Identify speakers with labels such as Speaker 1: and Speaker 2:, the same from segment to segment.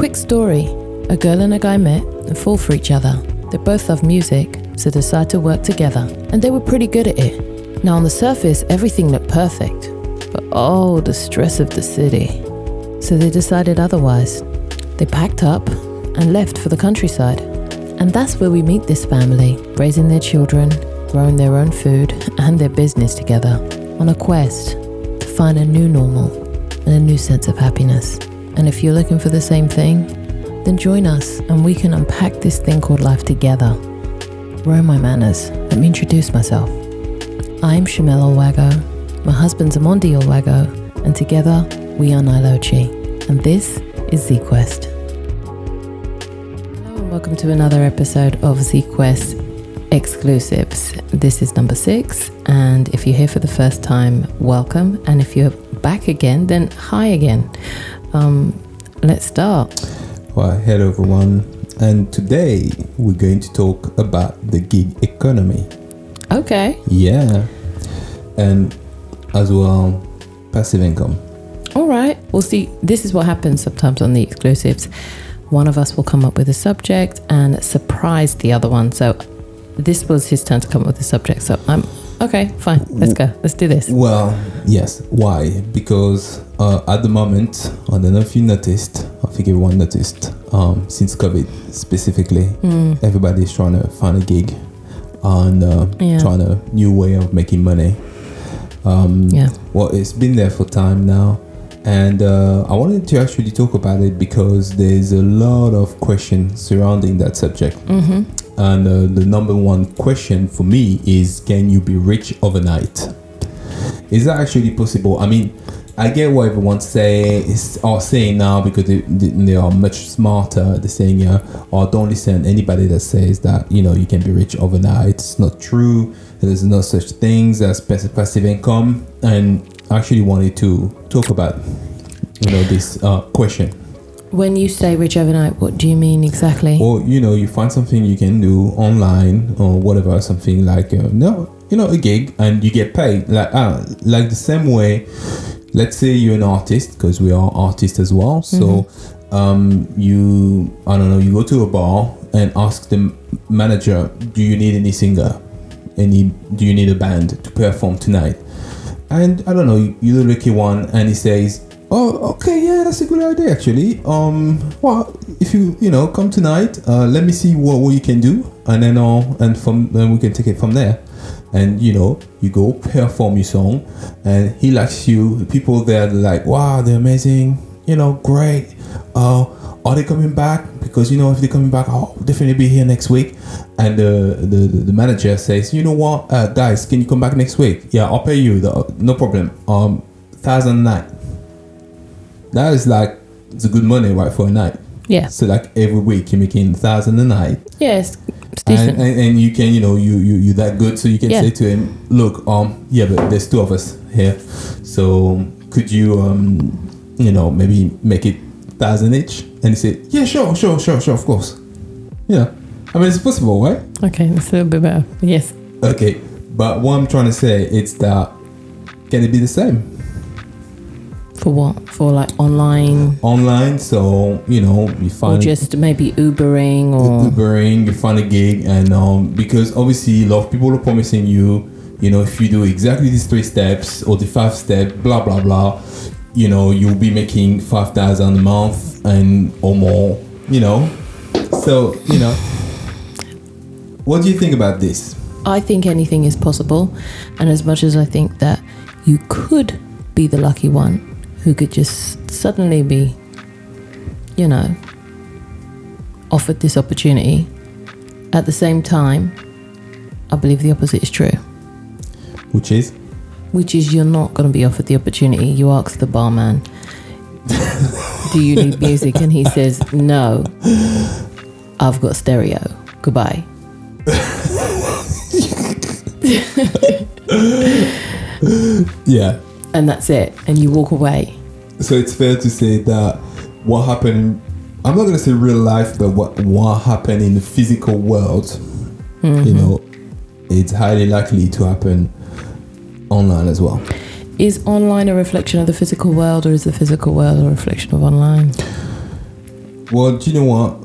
Speaker 1: Quick story. A girl and a guy met and fall for each other. They both love music, so decide to work together. And they were pretty good at it. Now on the surface, everything looked perfect. But oh, the stress of the city. So they decided otherwise. They packed up and left for the countryside. And that's where we meet this family, raising their children, growing their own food and their business together, on a quest to find a new normal and a new sense of happiness. And if you're looking for the same thing, then join us and we can unpack this thing called life together. Where are my manners? Let me introduce myself. I'm Shamel Olwago, my husband's Amondi Olwago, and together we are Nile Ochi, and this is Z-Quest. Hello and welcome to another episode of Z-Quest Exclusives. This is number 6, and if you're here for the first time, welcome, and if you're back again, then hi again. Let's start.
Speaker 2: Well, hello everyone, and today we're going to talk about the gig economy.
Speaker 1: Okay.
Speaker 2: Yeah, and as well, passive income.
Speaker 1: All right. Well, see, this is what happens sometimes on the exclusives. One of us will come up with a subject and surprise the other one. So this was his turn to come up with the subject. So I'm okay, fine. Let's go. Let's do this.
Speaker 2: Well, yes. Why? Because at the moment, I don't know if you noticed, I think everyone noticed, since COVID specifically, everybody's trying to find a gig and trying a new way of making money. Well, it's been there for time now, and I wanted to actually talk about it because there's a lot of questions surrounding that subject. And the number one question for me is, can you be rich overnight? Is that actually possible? I mean, I get what everyone's saying now because they are much smarter. They're saying, don't listen to anybody that says that, you can be rich overnight. It's not true. There's no such things as passive income. And I actually wanted to talk about, this question.
Speaker 1: When you say rich overnight, what do you mean exactly?
Speaker 2: Or, you find something you can do online or whatever, something like, a gig, and you get paid. Like the same way, let's say you're an artist, because we are artists as well. So you go to a bar and ask the manager, do you need any singer? Do you need a band to perform tonight? And I don't know, you're the lucky one, and he says, oh, okay, yeah, that's a good idea actually. Well, if you come tonight, let me see what you can do, and then we can take it from there. And you go perform your song, and he likes you. People there, they're like, wow, they're amazing, great. Are they coming back? Because if they're coming back, I'll definitely be here next week. And the manager says, you know what, guys, can you come back next week? Yeah, I'll pay you, no problem. 1,000 a night. That is it's a good money, right, for a night.
Speaker 1: Yeah.
Speaker 2: So every week you're making 1,000 a night.
Speaker 1: Yes. It's decent.
Speaker 2: And you can, you're that good, so you can say to him, look, but there's 2 of us here, so could you, maybe make it 1,000 each? And he said, yeah, sure, of course. Yeah, I mean, it's possible, right?
Speaker 1: Okay, that's a little bit better. Yes.
Speaker 2: Okay, but what I'm trying to say is that, can it be the same?
Speaker 1: For what? For online?
Speaker 2: Online, so, you find...
Speaker 1: Or just maybe Ubering or...
Speaker 2: Ubering, you find a gig, and because obviously a lot of people are promising you, if you do exactly these 3 steps or the 5 steps, blah, blah, blah, you'll be making 5,000 a month or more, So, what do you think about this?
Speaker 1: I think anything is possible, and as much as I think that you could be the lucky one who could just suddenly be, offered this opportunity, at the same time, I believe the opposite is true.
Speaker 2: Which is?
Speaker 1: Which is you're not going to be offered the opportunity. You ask the barman, do you need music? And he says, no, I've got stereo. Goodbye.
Speaker 2: Yeah.
Speaker 1: And that's it. And you walk away.
Speaker 2: So it's fair to say that what happened, I'm not going to say real life, but what happened in the physical world, it's highly likely to happen online as well.
Speaker 1: Is online a reflection of the physical world, or is the physical world a reflection of online?
Speaker 2: Well, do you know what?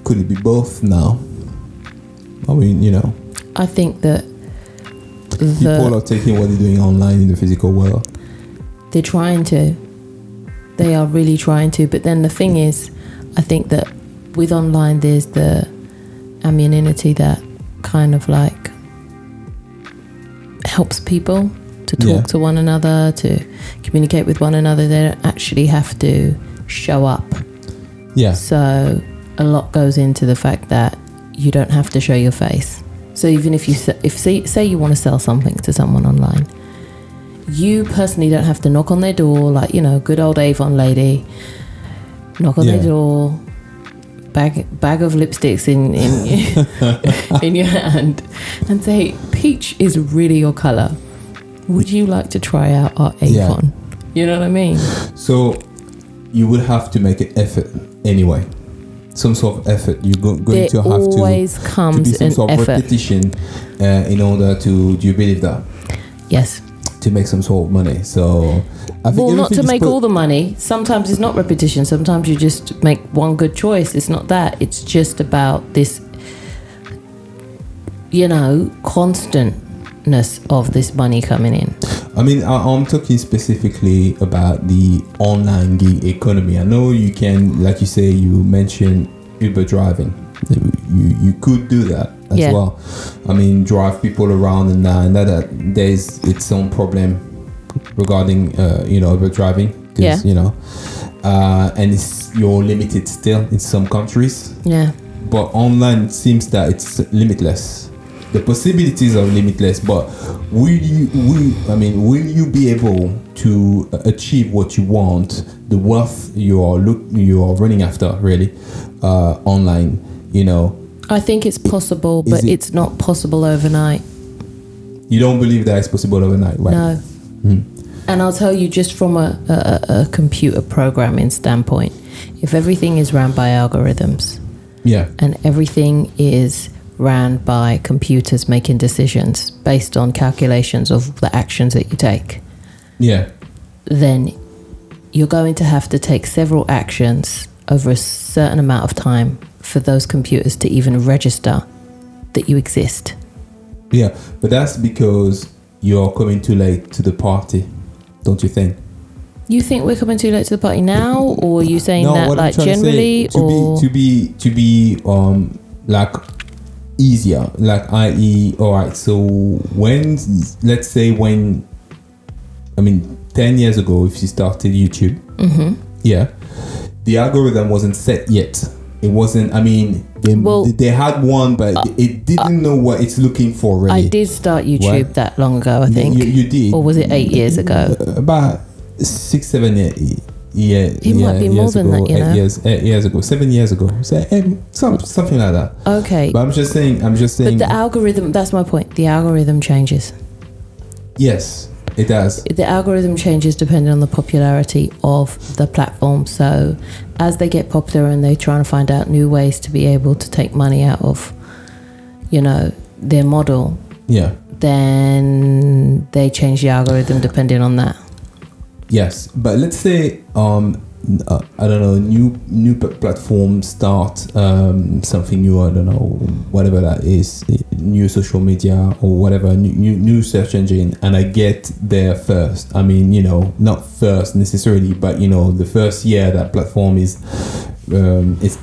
Speaker 2: Could it be both now? I mean,
Speaker 1: I think that
Speaker 2: people are taking what they're doing online in the physical world.
Speaker 1: they're trying to. They are really trying to. But then the thing is, I think that with online, there's the anonymity that kind of like helps people to talk to one another, to communicate with one another. They don't actually have to show up.
Speaker 2: Yeah.
Speaker 1: So a lot goes into the fact that you don't have to show your face. So even if say you want to sell something to someone online, you personally don't have to knock on their door like, good old Avon lady, knock on their door, bag of lipsticks in in your hand, and say, peach is really your color. Would you like to try out our Avon? You know what I mean?
Speaker 2: So you would have to make an effort anyway. Some sort of effort. You're going to have to. There
Speaker 1: always comes
Speaker 2: to be some
Speaker 1: an
Speaker 2: sort of
Speaker 1: effort.
Speaker 2: repetition in order to. Do you believe that?
Speaker 1: Yes.
Speaker 2: To make some sort of money. So I think
Speaker 1: not to make all the money. Sometimes it's not repetition. Sometimes you just make one good choice. It's not that. It's just about this, constantness of this money coming in.
Speaker 2: I mean, I'm talking specifically about the online gig economy. I know you can, like you say, you mentioned Uber driving. You could do that as well. I mean, drive people around and that there's its own problem regarding Uber driving. Because, and you're limited still in some countries.
Speaker 1: Yeah.
Speaker 2: But online it seems that it's limitless. The possibilities are limitless, but will you be able to achieve what you want, the wealth you are running after, really, online?
Speaker 1: I think it's possible, but it's not possible overnight.
Speaker 2: You don't believe that it's possible overnight, right?
Speaker 1: No. And I'll tell you, just from a computer programming standpoint, if everything is ran by algorithms, and everything is ran by computers making decisions based on calculations of the actions that you take, then you're going to have to take several actions over a certain amount of time for those computers to even register that you exist.
Speaker 2: Yeah, but that's because you're coming too late to the party, don't you think?
Speaker 1: You think we're coming too late to the party now, or are you saying that like generally,
Speaker 2: to be like easier, like i.e. all right, so let's say 10 years ago, if you started YouTube, the algorithm wasn't set yet. It wasn't, they had one, but it didn't know what it's looking for, really.
Speaker 1: I did start YouTube that long ago, I think.
Speaker 2: You did?
Speaker 1: Or was it 8 years ago?
Speaker 2: About 6, 7 years.
Speaker 1: It might be more than that,
Speaker 2: 8 years ago, 7 years ago. So, something like that.
Speaker 1: Okay.
Speaker 2: But I'm just saying. But
Speaker 1: the algorithm, that's my point. The algorithm changes.
Speaker 2: Yes, it does.
Speaker 1: The algorithm changes depending on the popularity of the platform. So as they get popular and they're trying to find out new ways to be able to take money out of, their model, then they change the algorithm depending on that.
Speaker 2: Yes, but let's say I don't know, new platform start something new. I don't know, whatever that is, new social media or whatever, new search engine, and I get there first. Not first necessarily, but the first year that platform is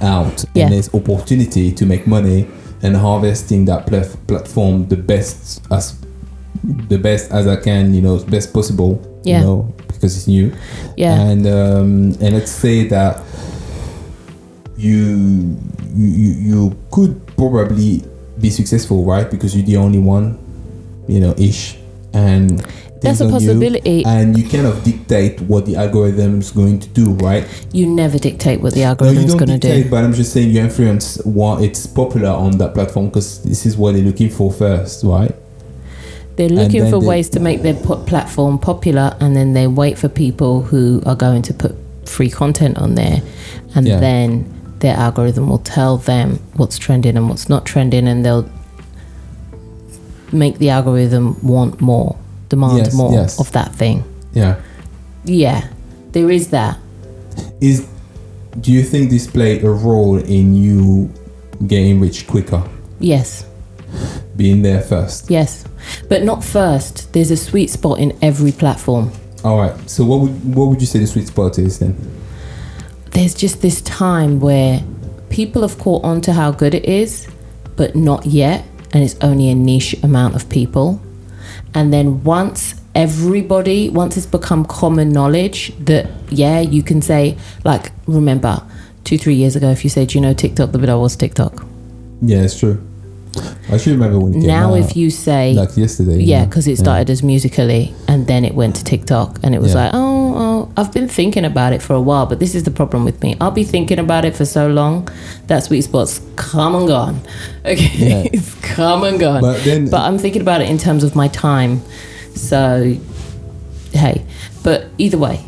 Speaker 2: out, and there's opportunity to make money and harvesting that platform the best as I can, best possible. Because it's new. And let's say that you could probably be successful, right? Because you're the only one, ish, and
Speaker 1: that's a possibility.
Speaker 2: And you kind of dictate what the algorithm's going to do, right?
Speaker 1: You never dictate what the algorithm's going to do.
Speaker 2: But I'm just saying you influence what it's popular on that platform, because this is what they're looking for first, right?
Speaker 1: They're looking for ways to make their platform popular, and then they wait for people who are going to put free content on there, and then their algorithm will tell them what's trending and what's not trending, and they'll make the algorithm want more, demand more of that thing.
Speaker 2: Yeah,
Speaker 1: there is that.
Speaker 2: do you think this played a role in you getting rich quicker?
Speaker 1: Yes.
Speaker 2: Being there first?
Speaker 1: Yes. But not first. There's a sweet spot in every platform.
Speaker 2: All right. So what would you say the sweet spot is then?
Speaker 1: There's just this time where people have caught on to how good it is, but not yet. And it's only a niche amount of people. And then once it's become common knowledge that, yeah, you can say, like, remember 2-3 years ago, if you said, you know, TikTok, the video was TikTok.
Speaker 2: Yeah, it's true. I should remember when it came
Speaker 1: now
Speaker 2: out,
Speaker 1: if you say,
Speaker 2: like yesterday.
Speaker 1: yeah, because it started as Musically and then it went to TikTok, and it was like, oh, I've been thinking about it for a while, but this is the problem with me. I'll be thinking about it for so long that sweet spot's come and gone. Okay, it's come and gone. But I'm thinking about it in terms of my time. So, hey, but either way,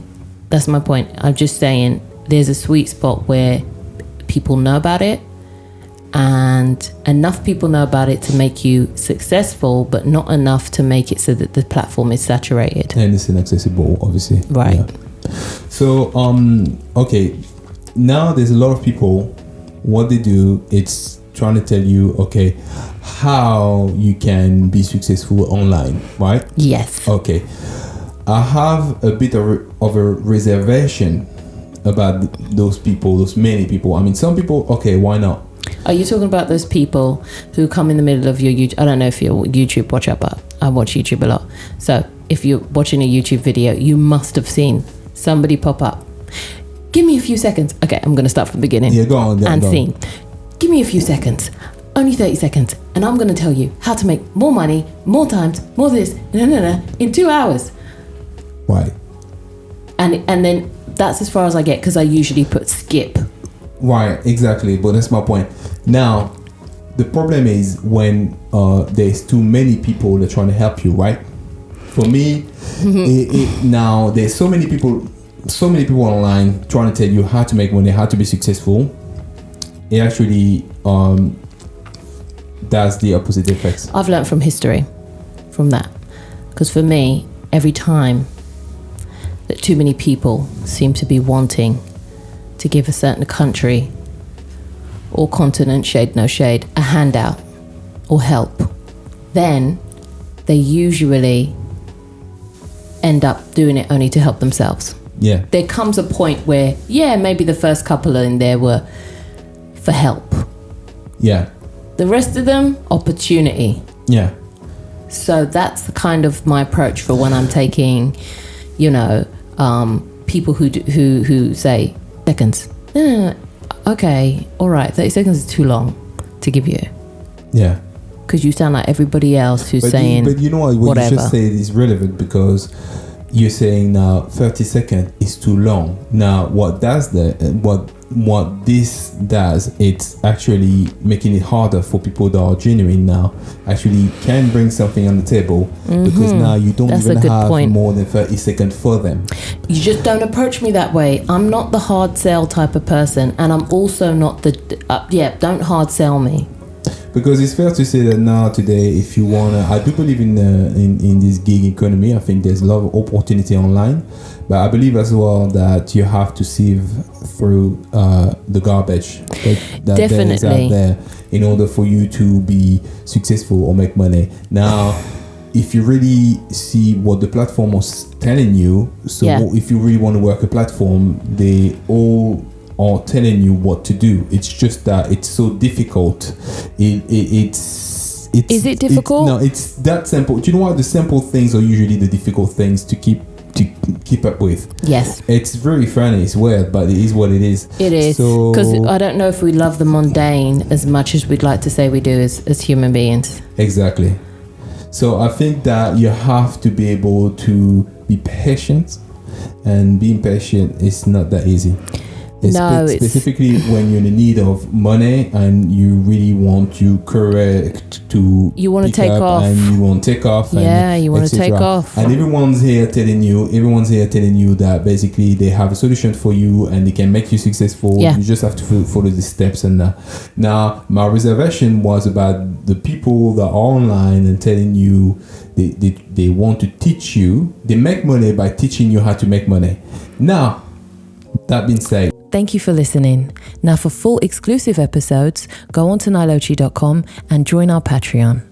Speaker 1: that's my point. I'm just saying there's a sweet spot where people know about it, and enough people know about it to make you successful, but not enough to make it so that the platform is saturated
Speaker 2: and it's inaccessible, obviously.
Speaker 1: Right.
Speaker 2: Yeah. So okay, now there's a lot of people, what they do, it's trying to tell you, okay, how you can be successful online, right?
Speaker 1: Yes.
Speaker 2: Okay, I have a bit of a reservation about those people, those many people. I mean, some people, okay, why not?
Speaker 1: Are you talking about those people who come in the middle of your YouTube? I don't know if you're a YouTube watcher, but I watch YouTube a lot. So if you're watching a YouTube video, you must have seen somebody pop up. Give me a few seconds. Okay, I'm going to start from the beginning.
Speaker 2: Yeah, go on.
Speaker 1: And scene. Give me a few seconds. Only 30 seconds. And I'm going to tell you how to make more money, more times, more this, in 2 hours.
Speaker 2: Right.
Speaker 1: And then that's as far as I get, because I usually put skip.
Speaker 2: Right, exactly. But that's my point. Now, the problem is when there's too many people that are trying to help you, right? For me, now there's so many people online trying to tell you how to make money, how to be successful. It actually does the opposite effects.
Speaker 1: I've learned from history, from that. Because for me, every time that too many people seem to be wanting to give a certain country or continent, shade no shade, a handout or help, then they usually end up doing it only to help themselves.
Speaker 2: Yeah.
Speaker 1: There comes a point where, yeah, maybe the first couple in there were for help.
Speaker 2: Yeah.
Speaker 1: The rest of them, opportunity.
Speaker 2: Yeah.
Speaker 1: So that's kind of my approach for when I'm taking, people who say seconds. Okay, all right, 30 seconds is too long to give you.
Speaker 2: Yeah.
Speaker 1: Because you sound like everybody else who's saying
Speaker 2: but you know what
Speaker 1: whatever.
Speaker 2: You just said is relevant, because you're saying now 30 seconds is too long. Now, what this does, it's actually making it harder for people that are genuine now, actually can bring something on the table, because now you don't even have more than 30 seconds for them.
Speaker 1: You just don't approach me that way. I'm not the hard sell type of person, and I'm also not the don't hard sell me.
Speaker 2: Because it's fair to say that now today, if you wanna, I do believe in this gig economy. I think there's a lot of opportunity online, but I believe as well that you have to sieve through the garbage that there is out there in order for you to be successful or make money. Now, if you really see what the platform was telling you, if you really want to work a platform, they all are telling you what to do. It's just that it's so difficult. Is
Speaker 1: it difficult?
Speaker 2: No, it's that simple. Do you know what? The simple things are usually the difficult things to keep up with.
Speaker 1: Yes.
Speaker 2: It's very funny. It's weird, but it is what it is.
Speaker 1: It is. Because I don't know if we love the mundane as much as we'd like to say we do as human beings.
Speaker 2: Exactly. So I think that you have to be able to be patient, and being patient is not that easy. Specifically when you're in need of money and you really want to take off, and you want to take off.
Speaker 1: Yeah, you want to take off.
Speaker 2: And everyone's here telling you that basically they have a solution for you and they can make you successful.
Speaker 1: Yeah.
Speaker 2: You just have to follow the steps. And now my reservation was about the people that are online and telling you they want to teach you. They make money by teaching you how to make money. Now, that being said,
Speaker 1: Thank you for listening. Now for full exclusive episodes, go on to nileochi.com and join our Patreon.